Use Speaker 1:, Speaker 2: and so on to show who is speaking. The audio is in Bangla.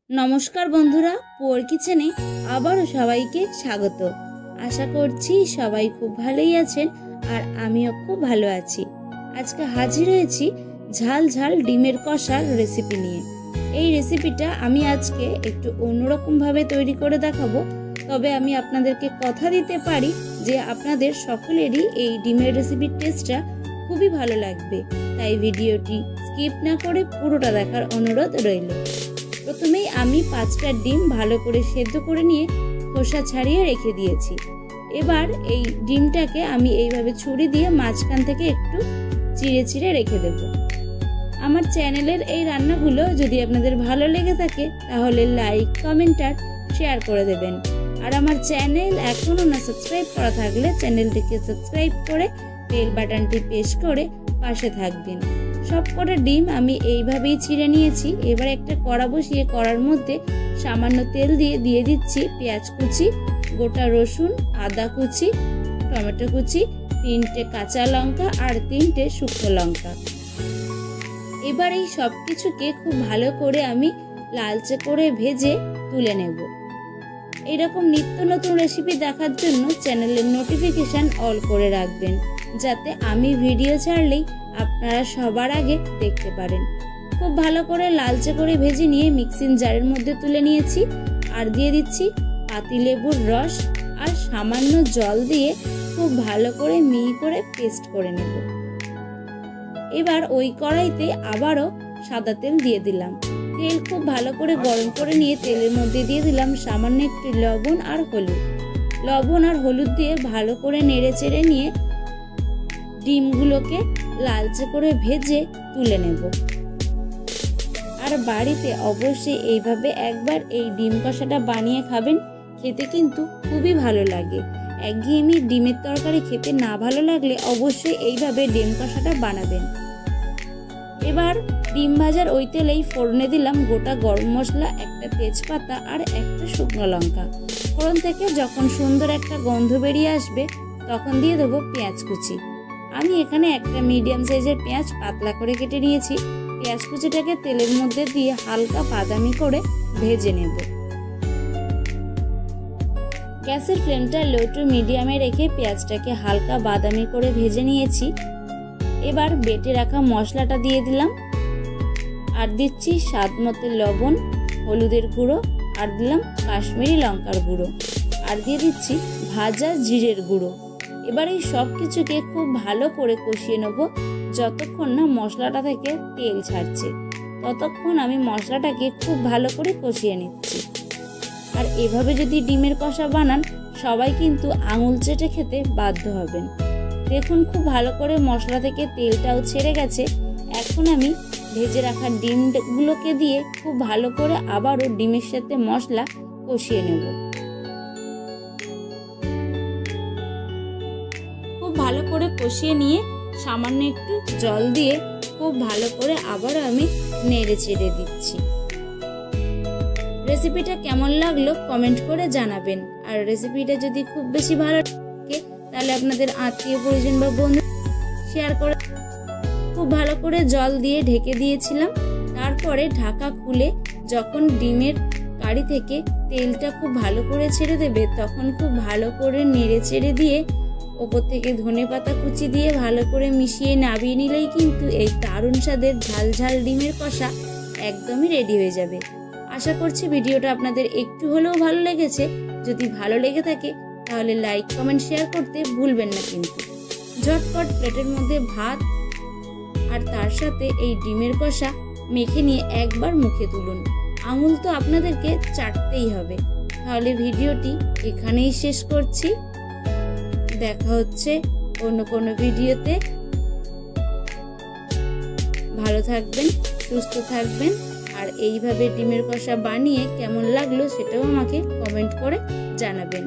Speaker 1: नमस्कार बंधुरा पुअर किचेने आबारो सबाइके स्वागत। आशा करछि सबाई खूब भालोई आछेन और आमिओ खूब भालो आछि। आजके हाजिर हयेछि झाल झाल डिमेर कषार रेसिपि निये। एई रेसिपिटा आमी आजके एकटु अन्यरकम भावे तैरी करे देखाबो। तबे आमी आपनादेरके कथा दिते पारी जे आपनादेर सकलेरই एई डिमेर रेसिपिर टेस्टटा खूबই भालो लागबे। ताई भिडियोटी स्किप ना करे पुरोटा देखार अनुरोध रइलो। प्रथमेই আমি 5টা ডিম ভালো করে সেদ্ধ করে নিয়ে খোসা ছাড়িয়ে রেখে দিয়েছি। এবার এই ডিমটাকে আমি এইভাবে ছুরি দিয়ে মাঝখান থেকে একটু চিড়ে চিড়ে রেখে দেব। আমার চ্যানেলের এই রান্নাগুলো যদি আপনাদের ভালো লেগে থাকে তাহলে লাইক, কমেন্ট আর শেয়ার করে দেবেন। আর আমার চ্যানেল এখনো না সাবস্ক্রাইব করা থাকলে চ্যানেলটিকে সাবস্ক্রাইব করে বেল বাটনটি প্রেস করে পাশে থাকবেন। सबकटा डिम आमी এইভাবেই ছিঁড়ে নিয়েছি। এবার একটা কড়া বসিয়ে কড়ার মধ্যে সামান্য তেল দিয়ে দিয়ে দিচ্ছি পেঁয়াজ কুচি, গোটা রসুন, আদা কুচি, টমেটো কুচি, 3টে কাঁচা লঙ্কা আর 3টে শুকনো লঙ্কা। এবার এই সবকিছুকে খুব ভালো করে আমি লালচে করে ভেজে তুলে নেব। এইরকম নিত্য নতুন রেসিপি দেখার জন্য চ্যানেলের নোটিফিকেশন অল করে রাখবেন, যাতে আমি ভিডিও ছাড়লেই আপনারা সবার আগে দেখতে পারেন। খুব ভালো করে লালচে করে ভেজে নিয়ে মিক্সিং জারের মধ্যে তুলে নিয়েছি আর দিয়ে দিচ্ছি পাতিলেবুর রস আর সামান্য জল দিয়ে খুব ভালো করে মিহি করে পেস্ট করে নেব। এবার ওই কড়াইতে আবারও সাদা তেল দিয়ে দিলাম। তেল খুব ভালো করে গরম করে নিয়ে তেলের মধ্যে দিয়ে দিলাম সামান্য একটু লবণ আর হলুদ। লবণ আর হলুদ দিয়ে ভালো করে নেড়ে চেড়ে নিয়ে ডিমগুলোকে লালচে করে ভেজে তুলে নেব। আর বাড়িতে অবশ্যই এইভাবে একবার এই ডিম কষাটা বানিয়ে খাবেন, খেতে কিন্তু খুবই ভালো লাগে। একঘেয়েমি ডিমের তরকারি খেতে না ভালো লাগলে অবশ্যই এইভাবে ডিম কষাটা বানাবেন। এবার ডিম ভাজার ওই তেলেই ফোড়নে দিলাম গোটা গরম মশলা, একটা তেজপাতা আর একটা শুকনো লঙ্কা। ফোড়ন থেকে যখন সুন্দর একটা গন্ধ বেরিয়ে আসবে তখন দিয়ে দেবো পেঁয়াজ কুচি। আমি এখানে একটা মিডিয়াম সাইজের পেঁয়াজ পাতলা করে কেটে নিয়েছি। পেঁয়াজ কুচিটাকে তেলের মধ্যে দিয়ে হালকা বাদামি করে ভেজে নেব। গ্যাসের ফ্লেমটা লো টু মিডিয়ামে রেখে পেঁয়াজটাকে হালকা বাদামি করে ভেজে নিয়েছি। এবার বেটে রাখা মশলাটা দিয়ে দিলাম আর দিচ্ছি স্বাদ মতো লবণ, হলুদের গুঁড়ো আর দিলাম কাশ্মীরি লঙ্কার গুঁড়ো আর দিয়ে দিচ্ছি ভাজা জিরের গুঁড়ো। এবার এই সব কিছুকে খুব ভালো করে কষিয়ে নেব। যতক্ষণ না মশলাটা থেকে তেল ছাড়ছে ততক্ষণ আমি মশলাটাকে খুব ভালো করে কষিয়ে নিচ্ছি। আর এভাবে যদি ডিমের কষা বানান সবাই কিন্তু আঙুল চেটে খেতে বাধ্য হবেন। দেখুন খুব ভালো করে মশলা থেকে তেলটাও ছেড়ে গেছে। এখন আমি ভেজে রাখা ডিমগুলোকে দিয়ে খুব ভালো করে আবারও ডিমের সাথে মশলা কষিয়ে নেব। ভালো করে কষিয়ে নিয়ে সামান্য একটু জল দিয়ে খুব ভালো করে আবার আমি নেড়ে চেড়ে দিচ্ছি। রেসিপিটা কেমন লাগলো কমেন্ট করে জানাবেন। আর রেসিপিটা যদি খুব বেশি ভালো লাগে তাহলে আপনাদের আত্মীয় পরিজন বা বন্ধু শেয়ার করে। খুব ভালো করে জল দিয়ে ঢেকে দিয়েছিলাম। তারপরে ঢাকা খুলে যখন ডিমের কারি থেকে তেলটা খুব ভালো করে ছেড়ে দেবে তখন খুব ভালো করে নেড়ে চেড়ে দিয়ে ওপর থেকে ধনেপাতা কুচি দিয়ে ভালো করে মিশিয়ে নামিয়ে নিলেই কিন্তু এই দারুণ স্বাদের ঝাল ঝাল ডিমের কষা একদমই রেডি হয়ে যাবে। আশা করছি ভিডিওটা আপনাদের একটু হলেও ভালো লেগেছে। যদি ভালো লেগে থাকে তাহলে লাইক, কমেন্ট, শেয়ার করতে ভুলবেন না কিন্তু। ঝটপট প্লেটের মধ্যে ভাত আর তার সাথে এই ডিমের কষা মেখে নিয়ে একবার মুখে তুলুন। আঙুল তো আপনাদেরকে চাটতেই হবে। তাহলে ভিডিওটি এখানেই শেষ করছি। দেখা হচ্ছে অন্য কোনো ভিডিওতে। ভালো থাকবেন, সুস্থ থাকবেন। আর এইভাবে ডিমের কষা বানিয়ে কেমন লাগলো সেটাও আমাকে কমেন্ট করে জানাবেন।